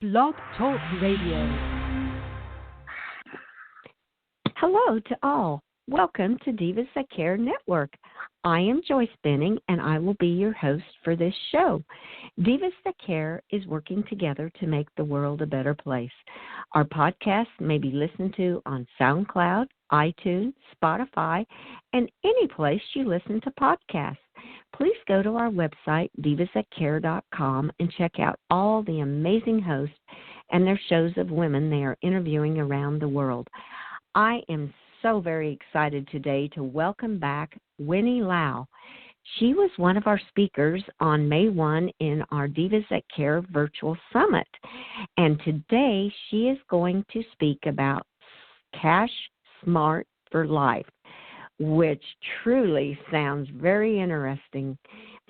Blog Talk Radio. Hello to all. Welcome to Divas That Care Network. I am Joyce Benning, and I will be your host for this show. Divas That Care is working together to make the world a better place. Our podcast may be listened to on SoundCloud, iTunes, Spotify, and any place you listen to podcasts. Please go to our website, divasthatcare.com, and check out all the amazing hosts and their shows of women they are interviewing around the world. I am so very excited today to welcome back Winnie Lau. She was one of our speakers on May 1 in our Divas That Care virtual summit. And today she is going to speak about Cash Smart for Life, which truly sounds very interesting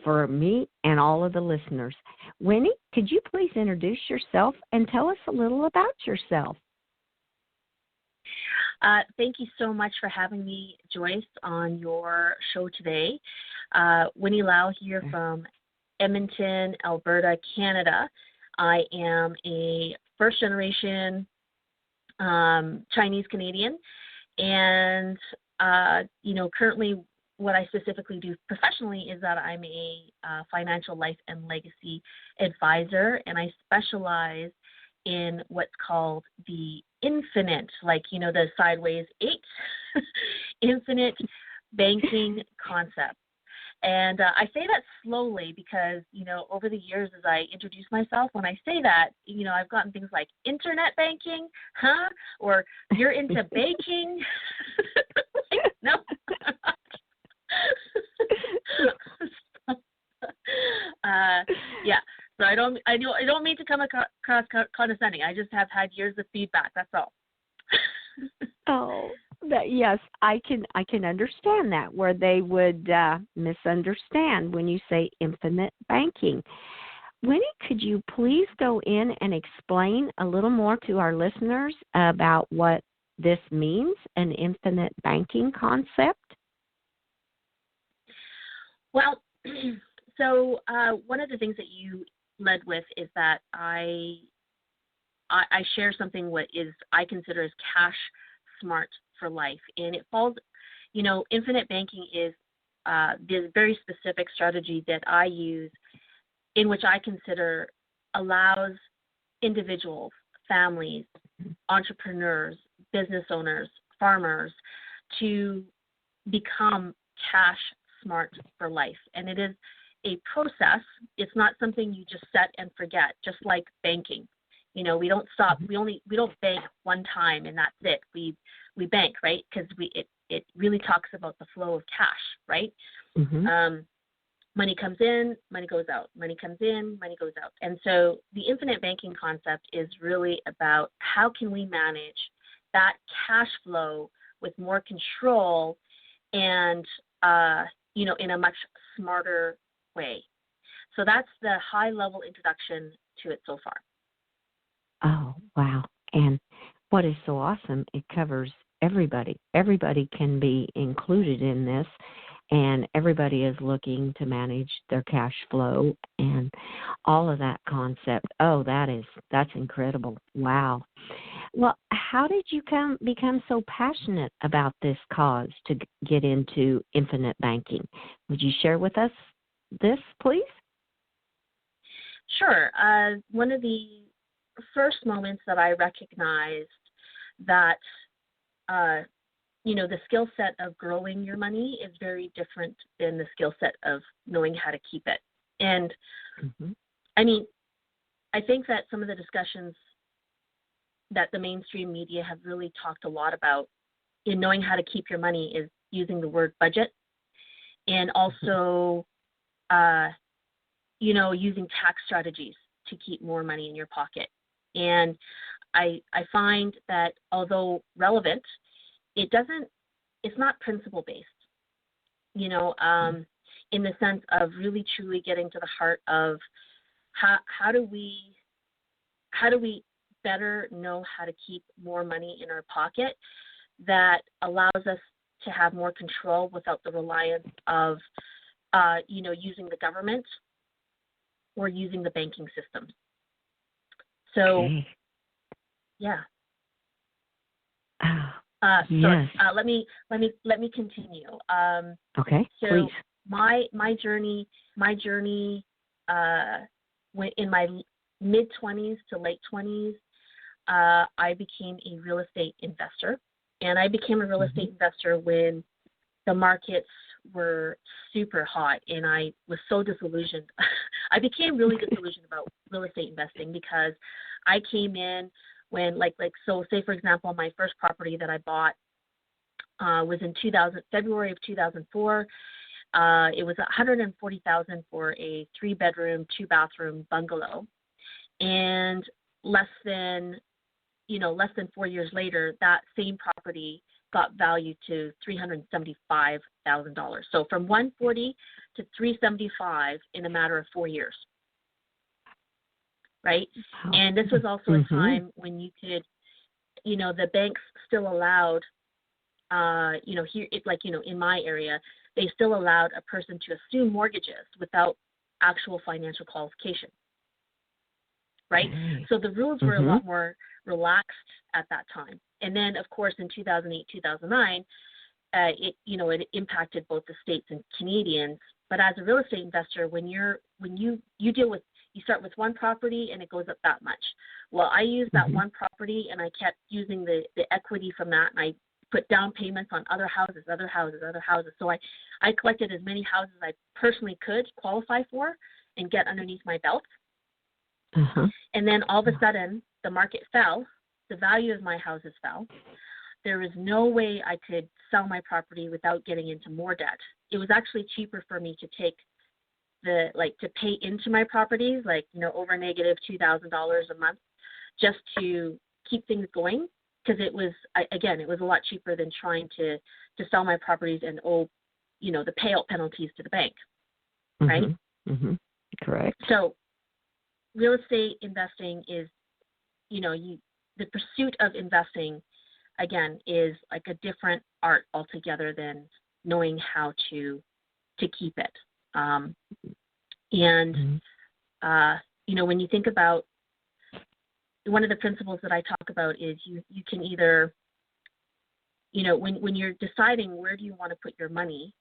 for me and all of the listeners. Winnie, could you please introduce yourself and tell us a little about yourself? Thank you so much for having me, Joyce, on your show today. Winnie Lau here from Edmonton, Alberta, Canada. I am a first-generation Chinese Canadian, and currently what I specifically do professionally is that I'm a financial life and legacy advisor, and I specialize in what's called the infinite, the sideways 8, infinite banking concept. And I say that slowly because, over the years as I introduce myself, when I say that, I've gotten things like internet banking, or you're into baking. No. Yeah. So I don't mean to come across condescending. I just have had years of feedback. That's all. Yes, I can understand that, where they would misunderstand when you say infinite banking. Winnie, could you please go in and explain a little more to our listeners about what this means, an infinite banking concept? Well, so one of the things that you led with is that I share something what is I consider as cash smart for life, and it falls, infinite banking is this very specific strategy that I use, in which I consider allows individuals, families, entrepreneurs, business owners, farmers to become cash smart for life. And it is a process. It's not something you just set and forget, just like banking. We don't stop. We don't bank one time and that's it. We bank, right? Because it really talks about the flow of cash, right? Mm-hmm. Money comes in, money goes out. Money comes in, money goes out. And so the infinite banking concept is really about how can we manage that cash flow with more control and in a much smarter way. So that's the high-level introduction to it so far. Oh, wow. And what is so awesome, it covers everybody. Everybody can be included in this, and everybody is looking to manage their cash flow and all of that concept. Oh, that's incredible. Wow. Well, how did you become so passionate about this cause to get into infinite banking? Would you share with us this, please? Sure. One of the first moments that I recognized that, the skill set of growing your money is very different than the skill set of knowing how to keep it. And, I think that some of the discussions that the mainstream media have really talked a lot about in knowing how to keep your money is using the word budget, and also, using tax strategies to keep more money in your pocket. And I find that although relevant, it's not principle based, in the sense of really truly getting to the heart of how do we better know how to keep more money in our pocket that allows us to have more control without the reliance of, using the government or using the banking system. So, Okay. yeah. Yes. Let me continue. Okay, So please. my journey, went in my mid 20s to late 20s. I became a real estate investor, and I became a real estate investor when the markets were super hot, and I was so disillusioned. I became really disillusioned about real estate investing because I came in when so say for example my first property that I bought was in February of 2004. It was $140,000 for a 3-bedroom, 2-bathroom bungalow, and less than 4 years later, that same property got valued to $375,000. So from 140 to 375 in a matter of 4 years, right? And this was also a time when you could, the banks still allowed, in my area, they still allowed a person to assume mortgages without actual financial qualification, right? So the rules were a lot more relaxed at that time. And then, of course, in 2008, 2009, it impacted both the states and Canadians. But as a real estate investor, when you start with one property and it goes up that much. Well, I used that one property and I kept using the equity from that, and I put down payments on other houses. So I collected as many houses as I personally could qualify for and get underneath my belt. And then all of a sudden, the market fell. The value of my houses fell. There was no way I could sell my property without getting into more debt. It was actually cheaper for me to take to pay into my properties, over negative $2,000 a month, just to keep things going, because it was a lot cheaper than trying to sell my properties and owe, the payout penalties to the bank, right? Correct. So real estate investing is, the pursuit of investing, again, is like a different art altogether than knowing how to keep it. When you think about, one of the principles that I talk about is you can either, when you're deciding where do you want to put your money,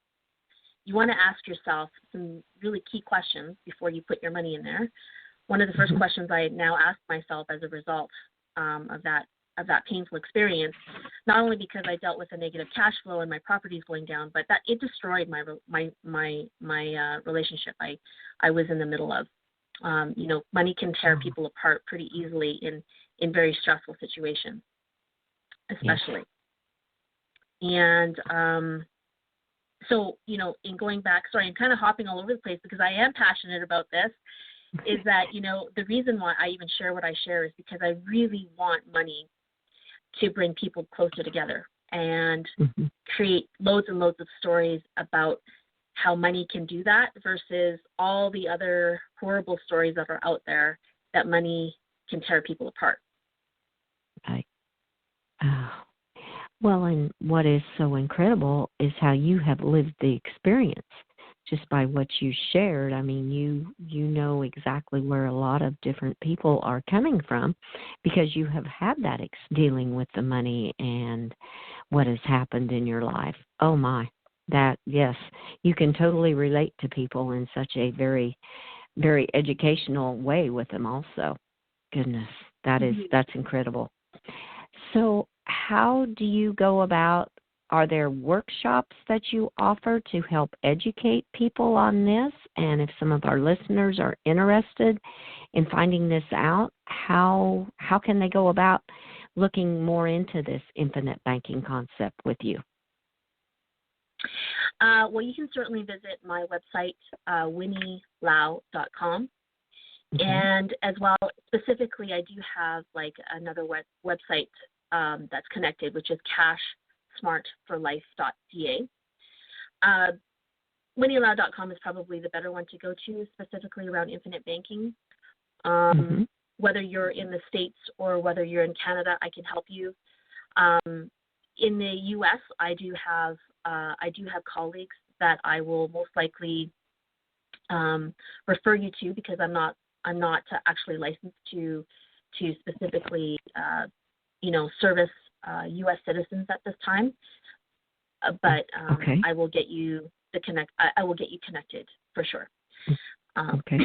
you want to ask yourself some really key questions before you put your money in there. One of the first questions I now ask myself as a result of that painful experience, not only because I dealt with a negative cash flow and my properties going down, but that it destroyed my relationship I was in the middle of. Money can tear people apart pretty easily in very stressful situations, especially. Yes. And so, in going back, sorry, I'm kind of hopping all over the place because I am passionate about this, is that, the reason why I even share what I share is because I really want money to bring people closer together and create loads and loads of stories about how money can do that versus all the other horrible stories that are out there that money can tear people apart. Right. Well, and what is so incredible is how you have lived the experience just by what you shared. I mean, you know exactly where a lot of different people are coming from because you have had that dealing with the money and what has happened in your life. Oh my, that, yes, you can totally relate to people in such a very, very educational way with them also. Goodness, that's incredible. So how do you go about, are there workshops that you offer to help educate people on this? And if some of our listeners are interested in finding this out, how can they go about looking more into this infinite banking concept with you? Well, you can certainly visit my website, winnielau.com. And as well, specifically, I do have another website that's connected, which is cashsmartforlife.ca. WinnieLau.com is probably the better one to go to, specifically around infinite banking. Whether you're in the States or whether you're in Canada, I can help you. In the U.S., I do have colleagues that I will most likely refer you to because I'm not actually licensed to to specifically, service U.S. citizens at this time. But Okay. I will get you I will get you connected for sure. Okay.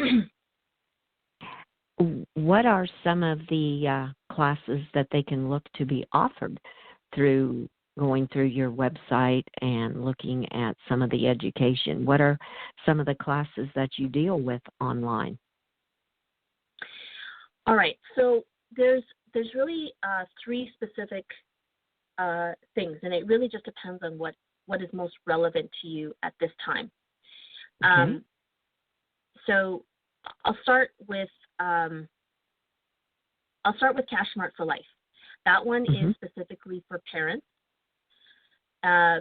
What are some of the classes that they can look to be offered through going through your website and looking at some of the education? What are some of the classes that you deal with online? All right. So there's really three specific things, and it really just depends on what is most relevant to you at this time. Okay. So I'll start with Cash Smart for Life. That one is specifically for parents. I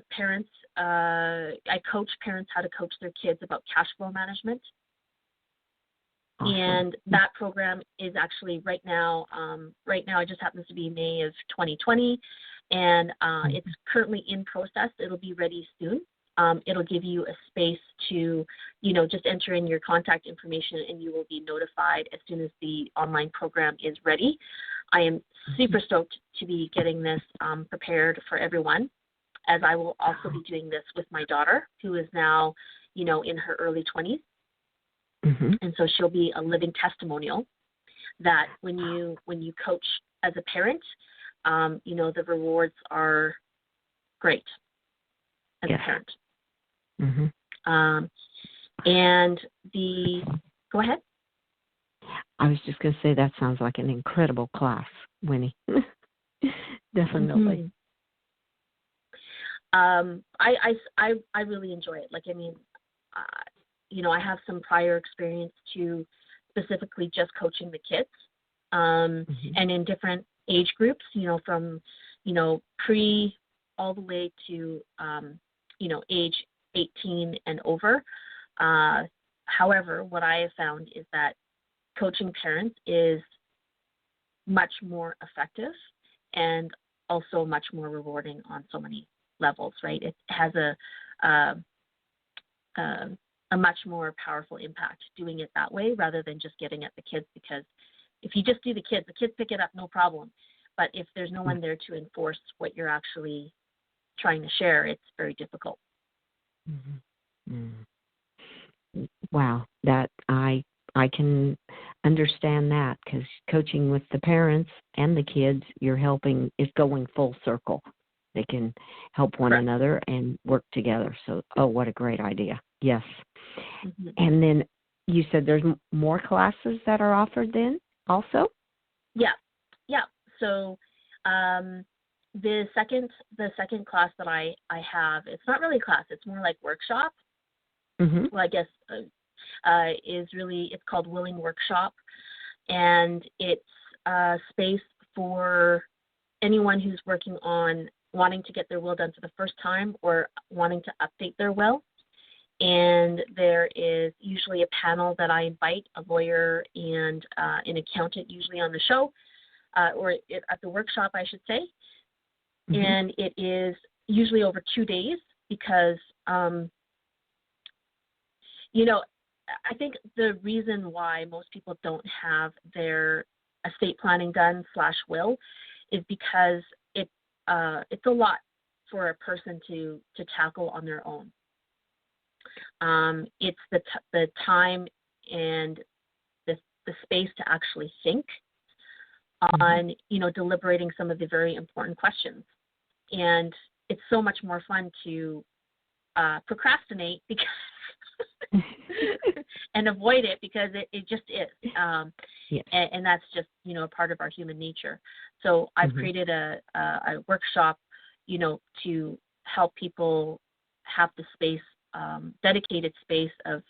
coach parents how to coach their kids about cash flow management. Awesome. And that program is actually right now it just happens to be May of 2020, and it's currently in process. It'll be ready soon. It'll give you a space to, just enter in your contact information, and you will be notified as soon as the online program is ready. I am super stoked to be getting this prepared for everyone, as I will also be doing this with my daughter, who is now, in her early 20s. And so she'll be a living testimonial that when you coach as a parent, the rewards are great as a parent. And go ahead. I was just going to say that sounds like an incredible class, Winnie. Definitely. I really enjoy it. I have some prior experience to specifically just coaching the kids, and in different age groups, from, pre all the way to, age 18 and over. However, what I have found is that coaching parents is much more effective and also much more rewarding on so many levels, right? It has a much more powerful impact doing it that way rather than just getting at the kids, because if you just do the kids pick it up, no problem. But if there's no one there to enforce what you're actually trying to share, it's very difficult. Wow, that I can understand that, because coaching with the parents and the kids, you're helping is going full circle. They can help one another and work together. So, what a great idea. Yes. And then you said there's more classes that are offered then also? Yeah. So the second class that I have, it's not really a class, it's more like workshop. Well, I guess it's called Willing Workshop, and it's a space for anyone who's working on wanting to get their will done for the first time or wanting to update their will. And there is usually a panel that I invite, a lawyer and an accountant usually on the show, or at the workshop, I should say. And it is usually over 2 days because, I think the reason why most people don't have their estate planning done / will is because it's a lot for a person to tackle on their own. It's the time and the space to actually think on, deliberating some of the very important questions. And it's so much more fun to procrastinate because and avoid it, because it just is. And that's just, a part of our human nature. So I've created a workshop, to help people have the space, dedicated space of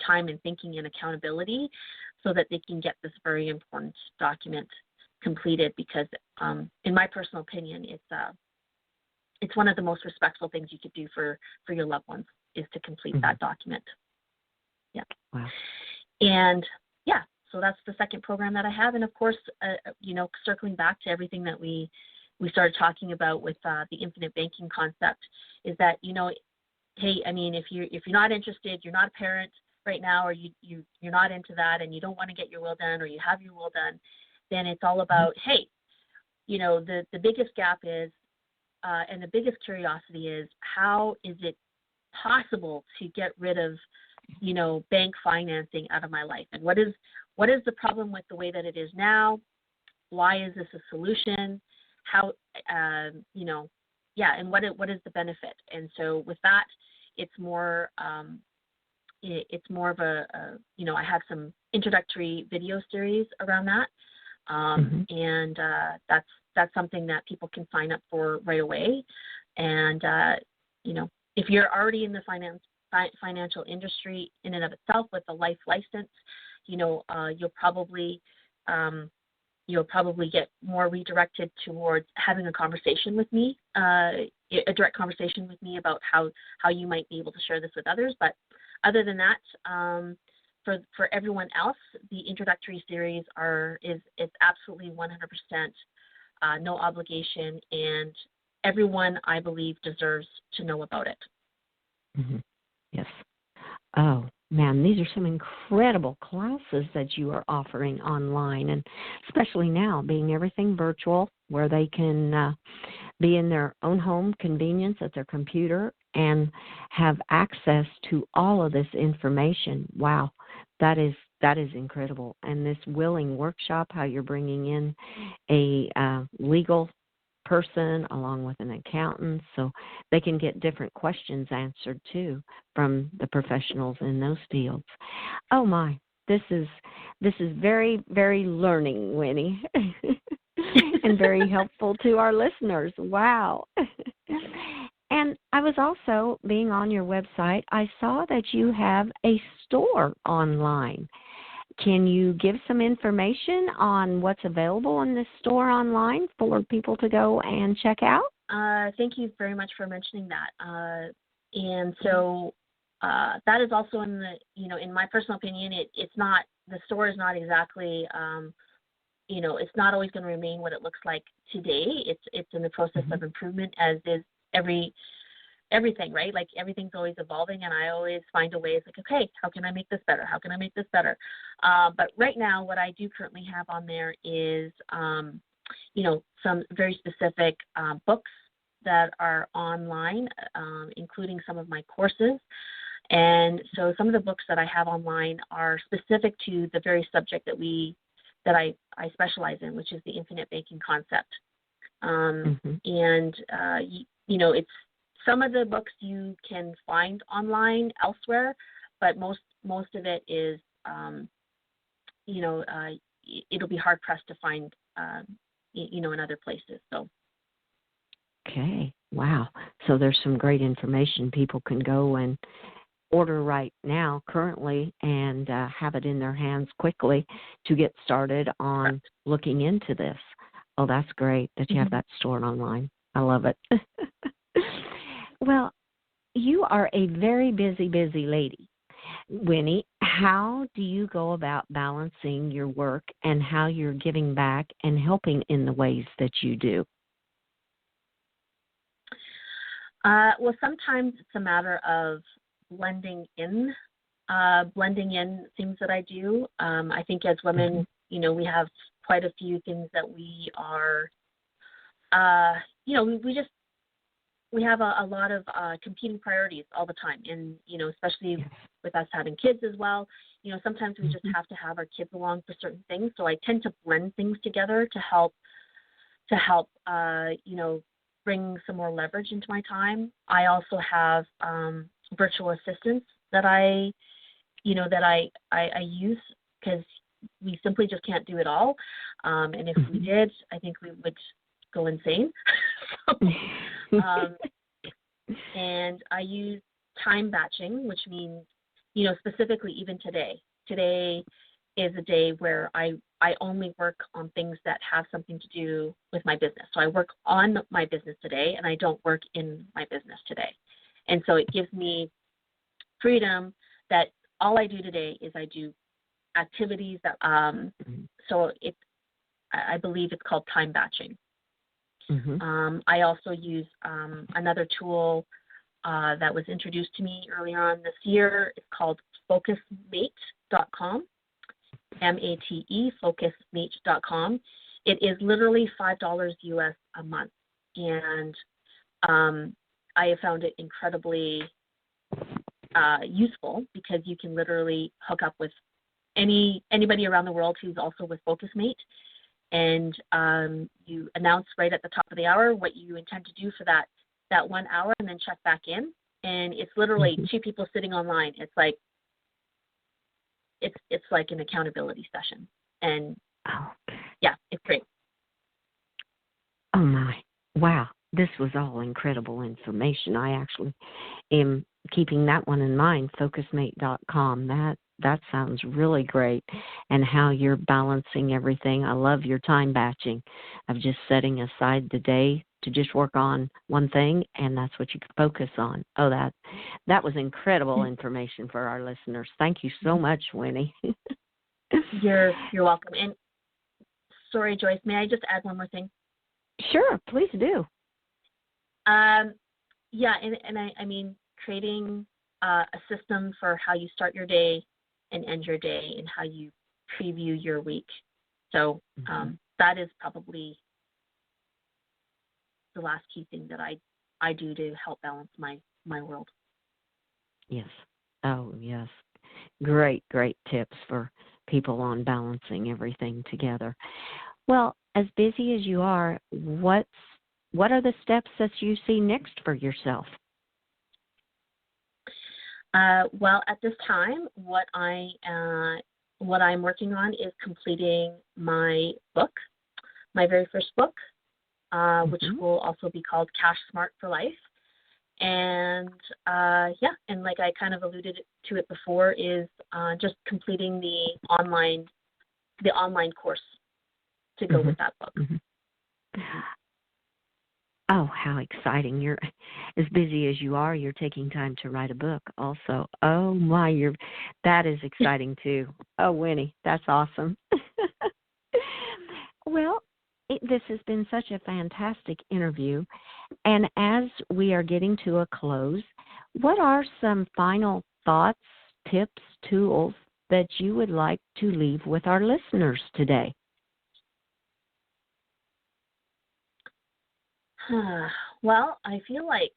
time and thinking and accountability, so that they can get this very important document completed. Because in my personal opinion, it's one of the most respectful things you could do for your loved ones is to complete that document. Yeah. Wow. And so that's the second program that I have. And of course, circling back to everything that we started talking about with the infinite banking concept, is that, hey, I mean, if you're not interested, you're not a parent right now, or you're not into that, and you don't want to get your will done, or you have your will done, then it's all about, hey, the biggest gap is, and the biggest curiosity is, how is it possible to get rid of, bank financing out of my life? And what is the problem with the way that it is now? Why is this a solution? How, and what is the benefit? And so with that, it's more of a I have some introductory video series around that, and that's something that people can sign up for right away. And if you're already in the financial industry in and of itself with a life license, you'll probably get more redirected towards having a conversation with me, a direct conversation with me about how you might be able to share this with others. But other than that, for everyone else, the introductory series is absolutely 100% no obligation, and everyone, I believe, deserves to know about it. Mm-hmm. Yes. Oh, man, these are some incredible classes that you are offering online, and especially now, being everything virtual, where they can be in their own home convenience at their computer and have access to all of this information. Wow, that is incredible. And this willing workshop, how you're bringing in a legal person along with an accountant, so they can get different questions answered too from the professionals in those fields. Oh my, this is very, very learning, Winnie, and very helpful to our listeners. Wow. And I was also, being on your website, I saw that you have a store online. Can you give some information on what's available in this store online for people to go and check out? Thank you very much for mentioning that. And so that is also in my personal opinion, it's not, the store is not exactly, it's not always going to remain what it looks like today. It's in the process of improvement, as is everything, right? Like, everything's always evolving, and I always find a way. It's like, okay, how can I make this better? How can I make this better? But right now, what I do currently have on there is, some very specific books that are online, including some of my courses. And so some of the books that I have online are specific to the very subject that I specialize in, which is the infinite banking concept. And, it's, some of the books you can find online elsewhere, but most of it is, it'll be hard pressed to find, in other places. So. Okay. Wow. So there's some great information people can go and order right now, currently, and have it in their hands quickly to get started on looking into this. Oh, that's great that you have that stored online. I love it. Well, you are a very busy lady, Winnie. How do you go about balancing your work and how you're giving back and helping in the ways that you do? Well, sometimes it's a matter of blending in things that I do. I think as women, we have quite a few things that we are, we have a lot of competing priorities all the time. And, especially with us having kids as well, sometimes we just have to have our kids along for certain things. So I tend to blend things together to help, bring some more leverage into my time. I also have virtual assistants that I use, because we simply just can't do it all. And if we did, I think we would go insane. And I use time batching, which means, specifically even today. Today is a day where I only work on things that have something to do with my business. So I work on my business today, and I don't work in my business today. And so it gives me freedom that all I do today is I do activities that, so I believe it's called time batching. I also use another tool that was introduced to me earlier on this year. It's called focusmate.com. MATE, focusmate.com. It is literally $5 US a month. And I have found it incredibly useful because you can literally hook up with anybody around the world who's also with FocusMate, and you announce right at the top of the hour what you intend to do for that 1 hour, and then check back in. And it's literally two people sitting online. It's like an accountability session, and yeah, it's great. Oh my, wow! This was all incredible information. I actually am keeping that one in mind. Focusmate.com. That sounds really great, and how you're balancing everything. I love your time batching of just setting aside the day to just work on one thing, and that's what you can focus on. Oh, that was incredible information for our listeners. Thank you so much, Winnie. You're welcome. And sorry, Joyce, may I just add one more thing? Sure, please do. Yeah, and I mean, creating a system for how you start your day and end your day, and how you preview your week. So that is probably the last key thing that I do to help balance my world. Yes. Oh, yes. Great tips for people on balancing everything together. Well, as busy as you are, what are the steps that you see next for yourself? Well, at this time, what I'm working on is completing my book, my very first book, which will also be called Cash Smart for Life. And and like I kind of alluded to it before, is just completing the online course to go with that book. Oh, how exciting. You're as busy as you are, you're taking time to write a book also. Oh my, that is exciting too. Oh, Winnie, that's awesome. Well, this has been such a fantastic interview. And as we are getting to a close, what are some final thoughts, tips, tools that you would like to leave with our listeners today? Well, I feel like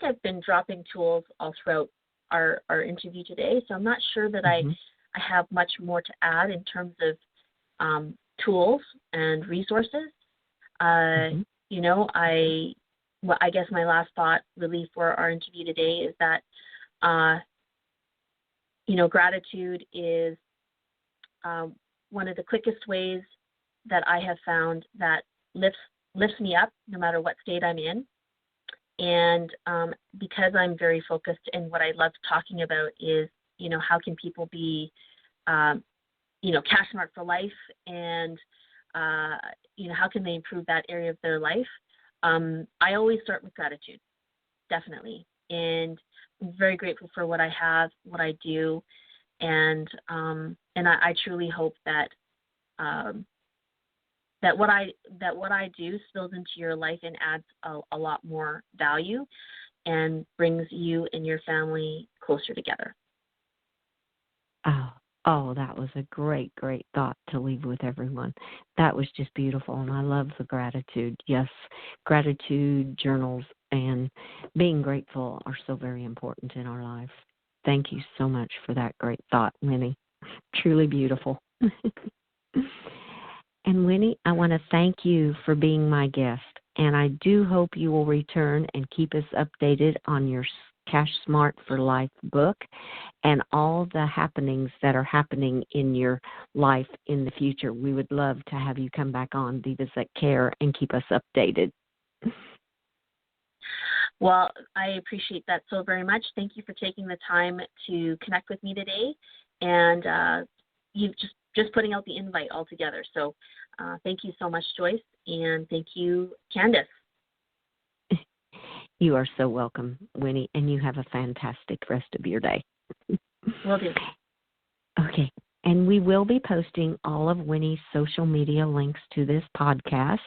I've been dropping tools all throughout our interview today, so I'm not sure that I have much more to add in terms of tools and resources. You know, I guess my last thought really for our interview today is that gratitude is one of the quickest ways that I have found that lifts me up no matter what state I'm in. And because I'm very focused, and what I love talking about is, how can people be, cash smart for life, and, how can they improve that area of their life? I always start with gratitude, definitely. And I'm very grateful for what I have, what I do. And I truly hope that that what I do spills into your life and adds a lot more value and brings you and your family closer together. Oh, that was a great thought to leave with everyone. That was just beautiful, and I love the gratitude. Yes, gratitude journals and being grateful are so very important in our life. Thank you so much for that great thought, Winnie. Truly beautiful. And Winnie, I want to thank you for being my guest, and I do hope you will return and keep us updated on your Cash Smart for Life book and all the happenings that are happening in your life in the future. We would love to have you come back on Divas That Care and keep us updated. Well, I appreciate that so very much. Thank you for taking the time to connect with me today, and you've just putting out the invite altogether. So thank you so much, Joyce, and thank you, Candace. You are so welcome, Winnie, and you have a fantastic rest of your day. Will do. Okay, and we will be posting all of Winnie's social media links to this podcast.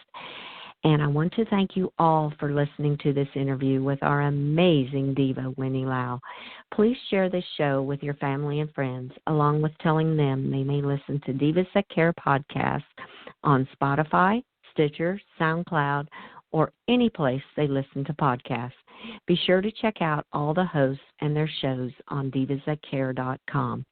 And I want to thank you all for listening to this interview with our amazing diva, Winnie Lau. Please share this show with your family and friends, along with telling them they may listen to Divas That Care podcast on Spotify, Stitcher, SoundCloud, or any place they listen to podcasts. Be sure to check out all the hosts and their shows on divasthatcare.com.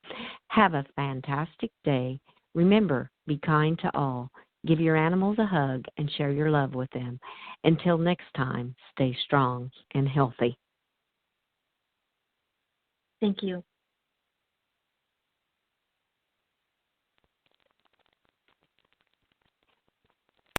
Have a fantastic day. Remember, be kind to all. Give your animals a hug and share your love with them. Until next time, stay strong and healthy. Thank you.